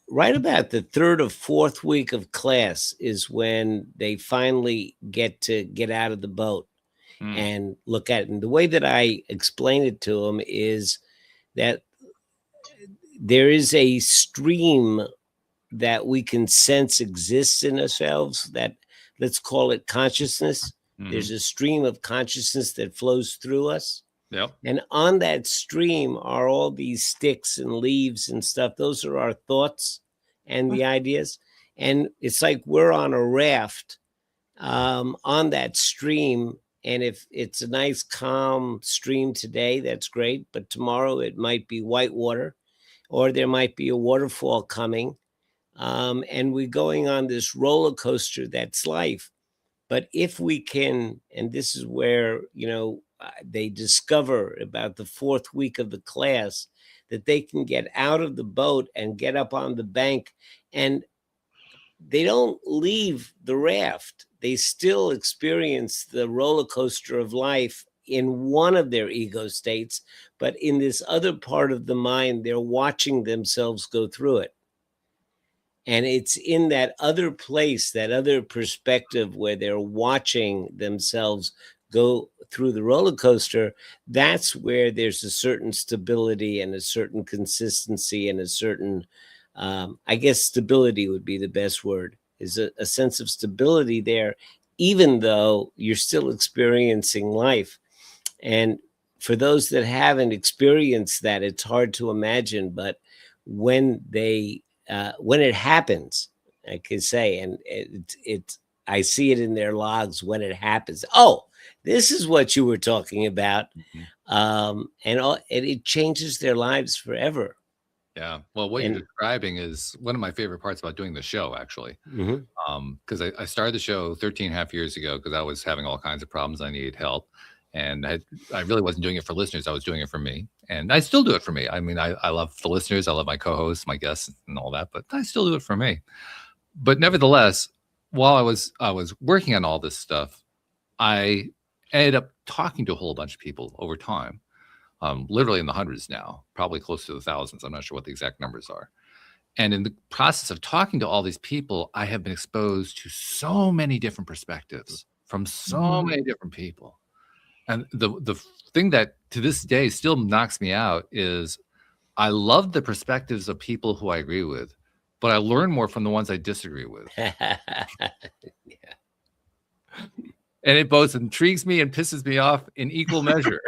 right about the third or fourth week of class is when they finally get out of the boat and look at it. And the way that I explain it to them is that there is a stream that we can sense exists in ourselves, that let's call it consciousness. There's a stream of consciousness that flows through us. Yep. And on that stream are all these sticks and leaves and stuff. Those are our thoughts and the ideas. And it's like we're on a raft on that stream. And if it's a nice calm stream today, that's great. But tomorrow it might be white water, or there might be a waterfall coming. And we're going on this roller coaster that's life. But if we can, and this is where, they discover about the fourth week of the class that they can get out of the boat and get up on the bank, and they don't leave the raft. they still experience the roller coaster of life in one of their ego states, but in this other part of the mind, they're watching themselves go through it. And it's in that other place, that other perspective where they're watching themselves go through the roller coaster, that's where there's a certain stability and a certain consistency and a certain, I guess stability would be the best word, is a sense of stability there, even though you're still experiencing life. And for those that haven't experienced that, it's hard to imagine, but when it happens, I can say, and I see it in their logs when it happens. Oh, this is what you were talking about. Mhm. And it changes their lives forever. Yeah. Well, what you're describing is one of my favorite parts about doing the show, actually. Mhm. Because I started the show 13 and a half years ago because I was having all kinds of problems. I needed help. And I really wasn't doing it for listeners. I was doing it for me. And I still do it for me. I mean, I love the listeners. I love my co-hosts, my guests, and all that, but I still do it for me. But nevertheless, while I was working on all this stuff, I ended up talking to a whole bunch of people over time. Literally in the hundreds now, probably close to the thousands. I'm not sure what the exact numbers are. And in the process of talking to all these people, I have been exposed to so many different perspectives from so many different people. And the thing that to this day still knocks me out is I love the perspectives of people who I agree with, but I learn more from the ones I disagree with. And it both intrigues me and pisses me off in equal measure.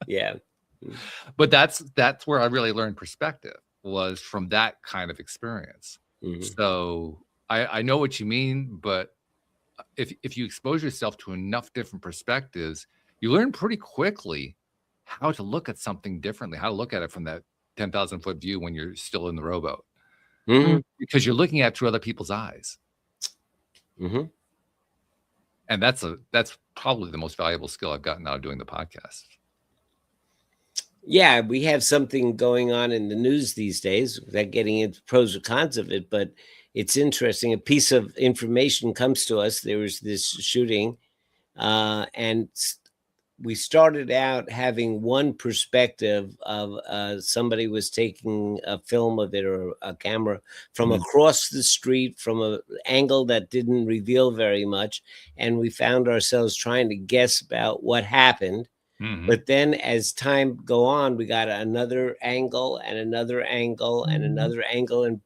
Yeah. But that's where I really learned perspective, was from that kind of experience. Mhm. So I know what you mean, but if you expose yourself to enough different perspectives, you learn pretty quickly how to look at something differently, how to look at it from that 10,000-foot view when you're still in the rowboat, Mhm. because you're looking at it through other people's eyes. Mhm. And that's probably the most valuable skill I've gotten out of doing the podcast. Yeah, we have something going on in the news these days without getting into pros or cons of it, but it's interesting. A piece of information comes to us. There was this shooting, and we started out having one perspective of somebody was taking a film of it or a camera from Mhm. across the street from an angle that didn't reveal very much. And we found ourselves trying to guess about what happened. Mhm. But then as time go on, we got another angle and another angle and another angle. And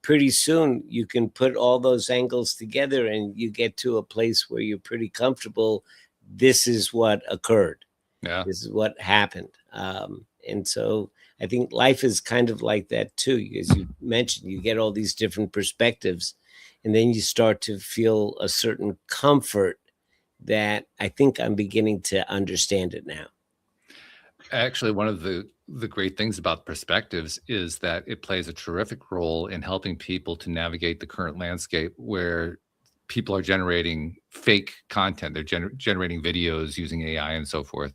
pretty soon you can put all those angles together and you get to a place where you're pretty comfortable. This is what occurred. Yeah. This is what happened. And so I think life is kind of like that too. As you mentioned, you get all these different perspectives and then you start to feel a certain comfort that I think I'm beginning to understand it now. Actually, one of the great things about perspectives is that it plays a terrific role in helping people to navigate the current landscape where people are generating fake content. They're generating videos using AI and so forth.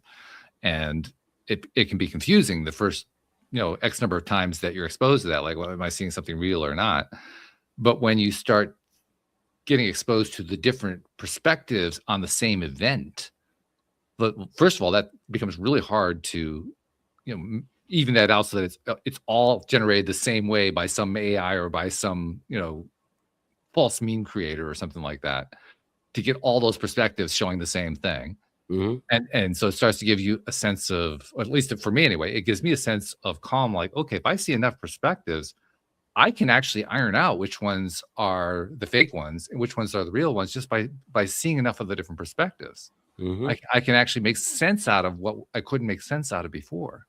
And it can be confusing the first, X number of times that you're exposed to that. Like, well, am I seeing something real or not? But when you start getting exposed to the different perspectives on the same event, but first of all, that becomes really hard to, even that out so that it's all generated the same way by some AI or by some, false meme creator or something like that, to get all those perspectives showing the same thing. Mhm. And so it starts to give you a sense of, or at least for me anyway, it gives me a sense of calm. Like, okay, if I see enough perspectives, I can actually iron out which ones are the fake ones and which ones are the real ones just by seeing enough of the different perspectives. Mhm. I can actually make sense out of what I couldn't make sense out of before.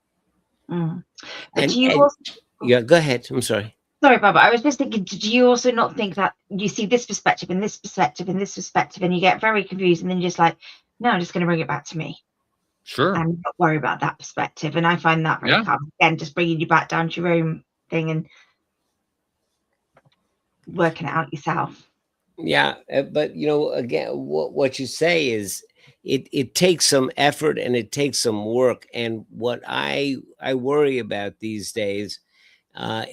But do you And also, yeah, go ahead. I'm sorry. sorry, Barbara, I was just thinking, do you also not think that you see this perspective and this perspective and this perspective and you get very confused and then you're just like, no, I'm just going to bring it back to me Sure. and not worry about that perspective. And I find that very Yeah. calm. Again, just bringing you back down to your own thing and working it out yourself. Yeah, but again, what you say is it takes some effort and it takes some work. And what I worry about these days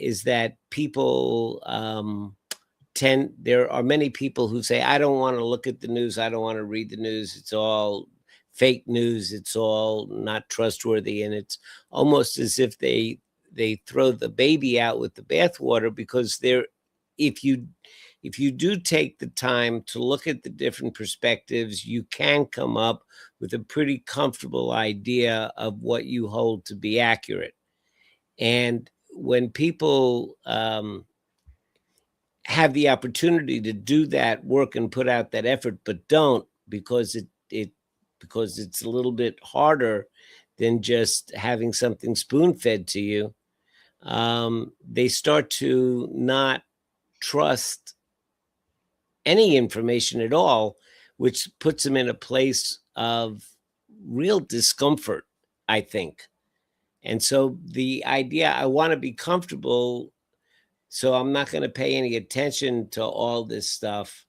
is that people there are many people who say, I don't want to look at the news. I don't want to read the news. It's all fake news. It's all not trustworthy. And it's almost as if they throw the baby out with the bathwater, because if you do take the time to look at the different perspectives, you can come up with a pretty comfortable idea of what you hold to be accurate. And when people have the opportunity to do that work and put out that effort, but don't, because it's a little bit harder than just having something spoon-fed to you, they start to not trust any information at all, which puts them in a place of real discomfort, I think. And so the idea, I want to be comfortable, so I'm not going to pay any attention to all this stuff,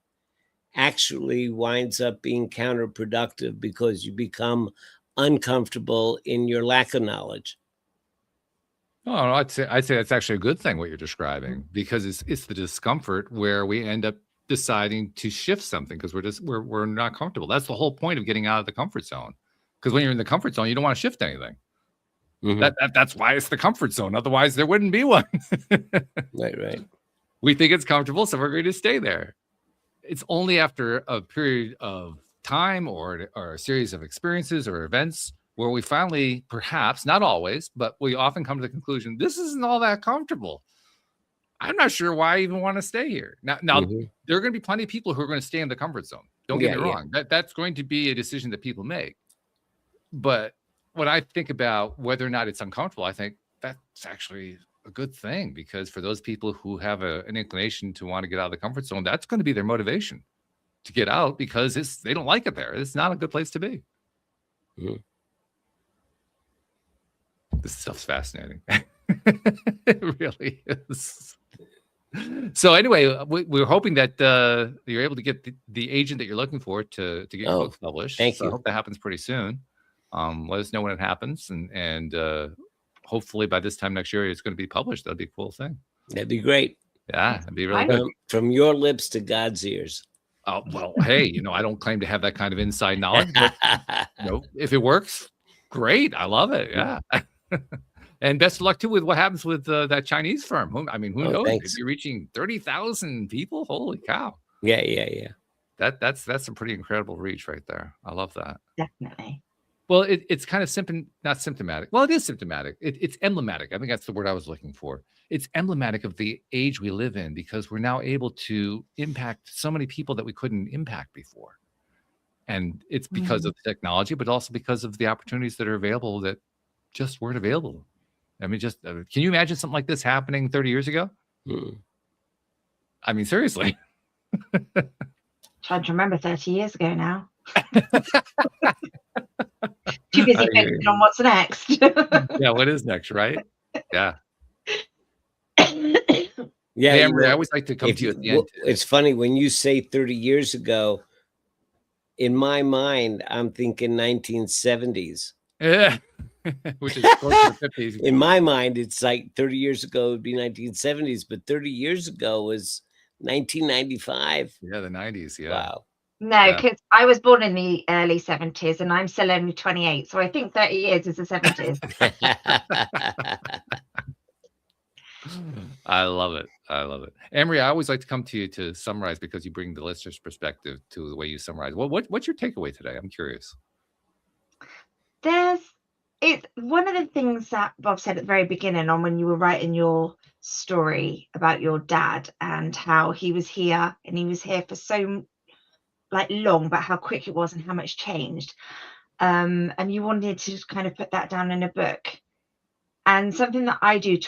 actually winds up being counterproductive, because you become uncomfortable in your lack of knowledge. Oh, no, I'd say that's actually a good thing, what you're describing, because it's the discomfort where we end up deciding to shift something because we're not comfortable. That's the whole point of getting out of the comfort zone. Because when you're in the comfort zone, you don't want to shift anything. That's why it's the comfort zone. Otherwise, there wouldn't be one. Right. We think it's comfortable, so we're going to stay there. It's only after a period of time or a series of experiences or events where we finally, perhaps, not always, but we often come to the conclusion, this isn't all that comfortable. I'm not sure why I even want to stay here. Now there are going to be plenty of people who are going to stay in the comfort zone. Don't get me wrong. That's going to be a decision that people make. But when I think about whether or not it's uncomfortable, I think that's actually a good thing, because for those people who have an inclination to want to get out of the comfort zone, that's going to be their motivation to get out, because they don't like it there. It's not a good place to be. This stuff's fascinating. It really is. So anyway, we're hoping that you're able to get the agent that you're looking for to get your book published. Thank you. I hope that happens pretty soon. Let us know when it happens, and hopefully by this time next year it's going to be published. That'd be a cool thing. That'd be great. Yeah, it'd be really good. From your lips to God's ears. Oh, well, hey, I don't claim to have that kind of inside knowledge, but if it works, great. I love it. Yeah. And best of luck too with what happens with that Chinese firm. Who knows? Thanks. If you're reaching 30,000 people, holy cow! Yeah. That's some pretty incredible reach right there. I love that. Definitely. Well, it's kind of not symptomatic. Well, it is symptomatic. It's emblematic. I think that's the word I was looking for. It's emblematic of the age we live in, because we're now able to impact so many people that we couldn't impact before. And it's because of the technology, but also because of the opportunities that are available that just weren't available. I mean, can you imagine something like this happening 30 years ago? I mean, seriously. Trying to remember 30 years ago now. Too busy focusing on what's next. Yeah, what is next, right? Yeah. Yeah, hey, Emery, I always like to come to you at the end. It's funny when you say 30 years ago, in my mind, I'm thinking 1970s. Yeah. Which is close to the 50s. In my mind, it's like 30 years ago would be 1970s, but 30 years ago was 1995. Yeah, the 90s. Yeah. Wow. No, because I was born in the early 70s and I'm still only 28. So I think 30 years is the 70s. I love it. Emery, I always like to come to you to summarize, because you bring the listener's perspective to the way you summarize. What's your takeaway today? I'm curious. It's one of the things that Bob said at the very beginning, on when you were writing your story about your dad and how he was here and he was here for so long, but how quick it was and how much changed. And you wanted to just kind of put that down in a book. And something that I do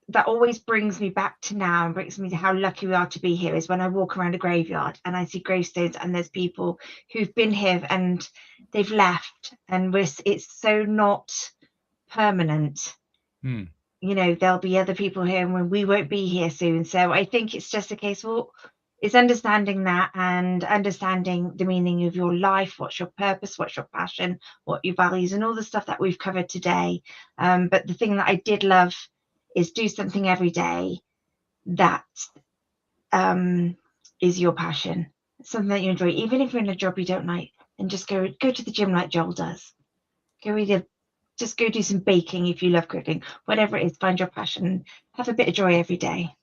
that always brings me back to now and brings me to how lucky we are to be here, is when I walk around a graveyard and I see gravestones and there's people who've been here and they've left, and it's so not permanent. There'll be other people here and we won't be here soon. So I think it's just a case of, it's understanding that and understanding the meaning of your life, what's your purpose, what's your passion, what your values, and all the stuff that we've covered today. But the thing that I did love is do something every day that is your passion, something that you enjoy, even if you're in a job you don't like, and just go to the gym like Joel does. Just go do some baking if you love cooking. Whatever it is, find your passion. Have a bit of joy every day.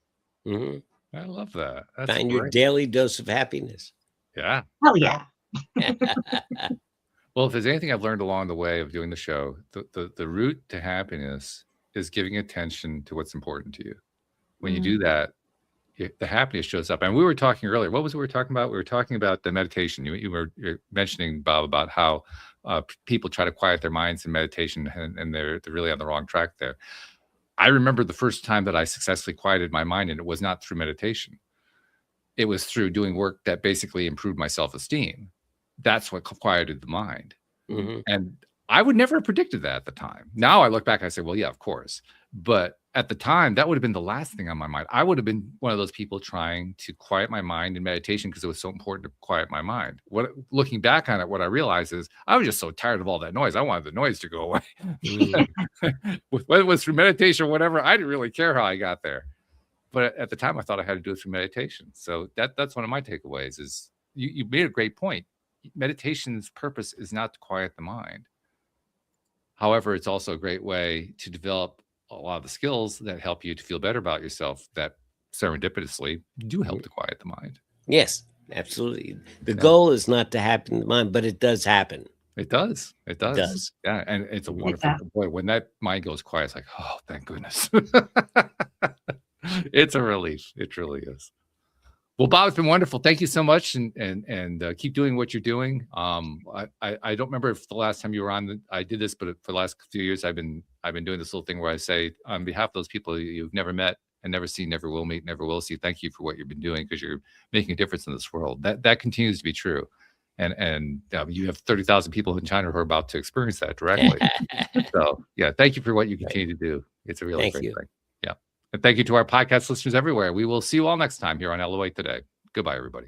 Mhm. I love that. That's Find your great. daily dose of happiness. Yeah. Hell yeah. Well, if there's anything I've learned along the way of doing the show, the route to happiness is giving attention to what's important to you. When you do that, the happiness shows up. And we were talking earlier. What was it we were talking about? We were talking about the meditation. You're mentioning, Bob, about how people try to quiet their minds in meditation, and they're really on the wrong track there. I remember the first time that I successfully quieted my mind, and it was not through meditation. It was through doing work that basically improved my self-esteem. That's what quieted the mind. Mhm. And I would never have predicted that at the time. Now I look back, I say, well, yeah, of course. But at the time, that would have been the last thing on my mind. I would have been one of those people trying to quiet my mind in meditation because it was so important to quiet my mind. Looking back on it, what I realized is I was just so tired of all that noise. I wanted the noise to go away. Whether it was through meditation or whatever, I didn't really care how I got there. But at the time, I thought I had to do it through meditation. So that's one of my takeaways is you made a great point. Meditation's purpose is not to quiet the mind. However, it's also a great way to develop a lot of the skills that help you to feel better about yourself that serendipitously do help to quiet the mind. Yes, absolutely. The goal is not to happen in the mind, but it does happen. It does. It does. does. Yeah. And it's a wonderful boy. When that mind goes quiet, it's like, oh, thank goodness. It's a relief. It truly is. Well, Bob, it's been wonderful. Thank you so much, and keep doing what you're doing. I don't remember if the last time you were on, I did this, but for the last few years, I've been doing this little thing where I say, on behalf of those people you've never met and never seen, never will meet, never will see, thank you for what you've been doing because you're making a difference in this world. That continues to be true, and you have 30,000 people in China who are about to experience that directly. So yeah, thank you for what you continue to do. It's a really great thing. Yeah. And thank you to our podcast listeners everywhere. We will see you all next time here on LOA Today. Goodbye, everybody.